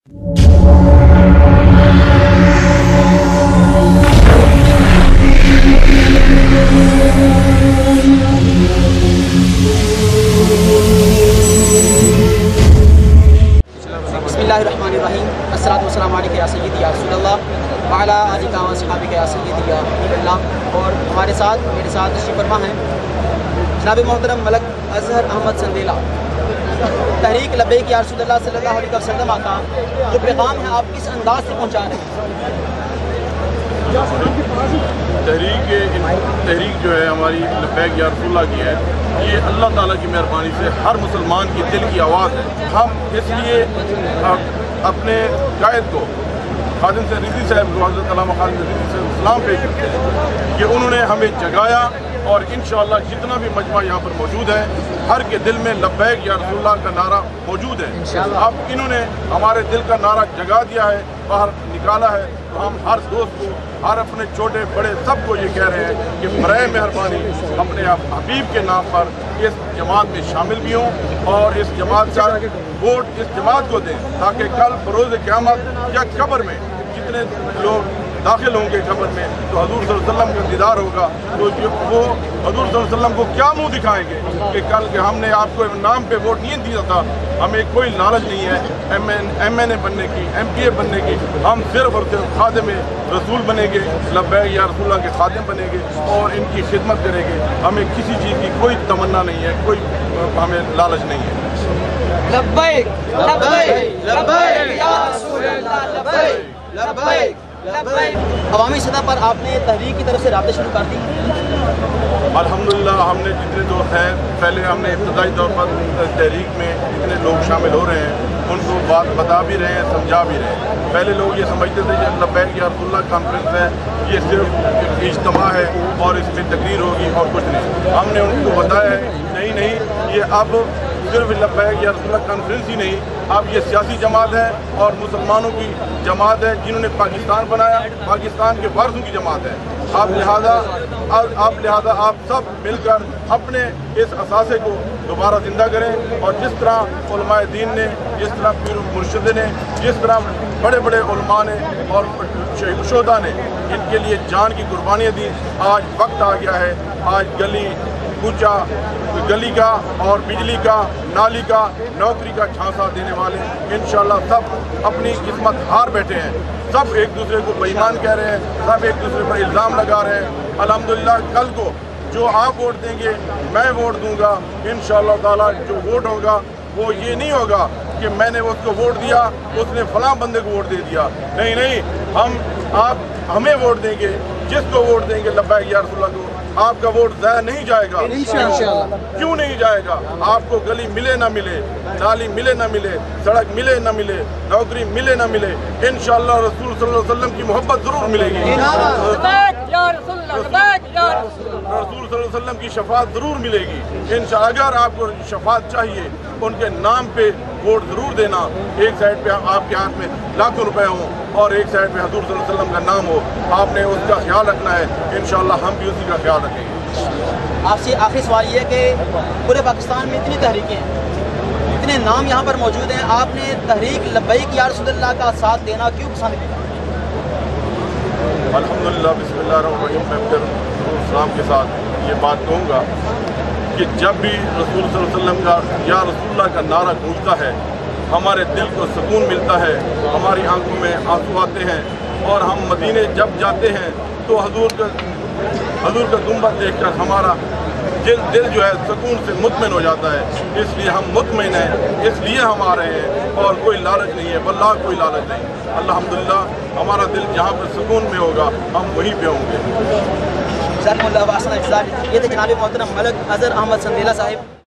बिस्मिल्लाहिर्रहमानिर्रहीम। अस्सलातु वस्सलामु अलैका या सय्यदी या रसूल अल्लाह व अला आलिका व अस्हाबिका या सय्यदी या हबीब अल्लाह। और मेरे साथ तशरीफ़ फरमा हैं जनाब मोहतरम मलक अज़हर अहमद संदेला। तहरीक लब्बैक या रसूल अल्लाह सल्लल्लाहु अलैहि वसल्लम का जो पैगाम है आप किस अंदाज से पहुँचा रहे हैं? तहरीक जो है हमारी लब्बैक या रसूल अल्लाह की है, ये अल्लाह ताला की मेहरबानी से हर मुसलमान की दिल की आवाज़ है। हम इसलिए अपने कायद को खादिम से रिज़वी साहब को हज़रत अल्लामा खादिम से सलाम पेश करते हैं कि उन्होंने हमें जगाया और इंशाअल्लाह जितना भी मजमा यहाँ पर मौजूद है हर के दिल में लब्बैक या रसूल अल्लाह का नारा मौजूद है। अब इन्होंने हमारे दिल का नारा जगा दिया है, बाहर निकाला है। तो हम हर दोस्त को, हर अपने छोटे बड़े सबको ये कह रहे हैं कि बराए मेहरबानी अपने हबीब के नाम पर इस जमात में शामिल भी हों और इस जमात का वोट इस जमात को दें, ताकि कल बरोज़ क़यामत या कब्र में जितने लोग दाखिल होंगे कब्र में तो हजूर सल्लल्लाहु अलैहि वसल्लम का दीदार होगा। तो वो हजूर सल्लल्लाहु अलैहि वसल्लम को क्या मुंह दिखाएंगे कि कल के हमने आपको नाम पे वोट नहीं दिया था, हमें कोई लालच नहीं है MNA बनने की, MPA बनने की। हम सिर्फ और सिर्फ खादिम रसूल बनेंगे, लब्बैक या रसूल के खादिम बनेंगे और इनकी खिदमत करेंगे। हमें किसी चीज़ की कोई तमन्ना नहीं है, कोई हमें लालच नहीं है। लब्बैक लब्बैक लब्बैक या रसूल अल्लाह, लब्बैक लब्बैक लब्बैक। अवामी सतह पर आपने तहरीक की तरफ से राब्ते शुरू कर दी? अल्हम्दुलिल्लाह हमने जितने दोस्त हैं, पहले हमने इब्तदाई तौर पर तहरीक में जितने लोग शामिल हो रहे हैं उनको बात बता भी रहे हैं, समझा भी रहे हैं। पहले लोग ये समझते थे कि लब्बैक या रसूल अल्लाह कॉन्फ्रेंस है, ये सिर्फ इज्तिमा है और इसमें तकरीर होगी और कुछ नहीं। हमने उनको बताया है नहीं, ये अब सिर्फ लब्बैक या रसूल अल्लाह कॉन्फ्रेंस ही नहीं, अब ये सियासी जमात है और मुसलमानों की जमात है जिन्होंने पाकिस्तान बनाया, पाकिस्तान के वारसों की जमात है। अब लिहाजा आप सब मिलकर अपने इस असासे को दोबारा ज़िंदा करें और जिस तरह उलमाए दीन ने, जिस तरह पीर मुर्शिद ने, जिस तरह बड़े बड़े उलमा ने और शोहदा ने इनके लिए जान की कुर्बानियाँ दी, आज वक्त आ गया है। आज गली कूचा, गली का और बिजली का, नाली का, नौकरी का झांसा देने वाले इंशाअल्लाह सब अपनी किस्मत हार बैठे हैं। सब एक दूसरे को बेईमान कह रहे हैं, सब एक दूसरे पर इल्ज़ाम लगा रहे हैं। अल्हम्दुलिल्लाह कल को जो आप वोट देंगे मैं वोट दूंगा, इंशाअल्लाह ताला जो वोट होगा वो ये नहीं होगा कि मैंने उसको वोट दिया, उसने फलां बंदे को वोट दे दिया। नहीं, आप हमें वोट देंगे, जिसको वोट देंगे लब्बैक या रसूल अल्लाह को, आपका वोट ज़ाया नहीं जाएगा। इंशाअल्लाह। क्यों नहीं जाएगा? आपको गली मिले ना मिले, नाली मिले ना मिले, सड़क मिले ना मिले, नौकरी मिले ना मिले, इंशाअल्लाह रसूल सल्लल्लाहु अलैहि वसल्लम की मोहब्बत ज़रूर मिलेगी। रसूल सल्लल्लाहु अलैहि वसल्लम की शफाअत ज़रूर मिलेगी इंशाअल्लाह। अगर आपको शफाअत चाहिए उनके नाम पे वोट ज़रूर देना। एक साइड पे आपके हाथ में लाखों रुपए हों और एक साइड पे हजूर सल्लल्लाहु अलैहि वसल्लम का नाम हो, आपने उसका ख्याल रखना है। इंशाअल्लाह हम भी उसी का ख्याल रखेंगे। आपसे आखिरी सवाल ये है कि पूरे पाकिस्तान में इतनी तहरीकें हैं, इतने नाम यहाँ पर मौजूद हैं, आपने तहरीक लब्बैक या रसूल अल्लाह का साथ देना क्यों पसंद किया? अल्हम्दुलिल्लाह बिस्मिल्लाहिर्रहमानिर्रहीम। मैं फिर इस्लाम के साथ ये बात कहूँगा कि जब भी रसूल सल्लल्लाहु अलैहि वसल्लम का या रसूलुल्लाह का नारा गूंजता है हमारे दिल को सुकून मिलता है, हमारी आंखों में आंसू आते हैं और हम मदीने जब जाते हैं तो हजूर का गुंबद देखकर हमारा दिल जो है सुकून से मुतमिन हो जाता है। इसलिए हम मुतमिन हैं, इसलिए हम आ रहे हैं और कोई लालच नहीं है, वल्लाह कोई लालच नहीं। अल्हम्दुलिल्लाह हमारा दिल जहाँ पर सुकून में होगा हम वहीं पे होंगे। ये थे जनाब मोहतरम मलक अज़हर अहमद संदेला साहिब।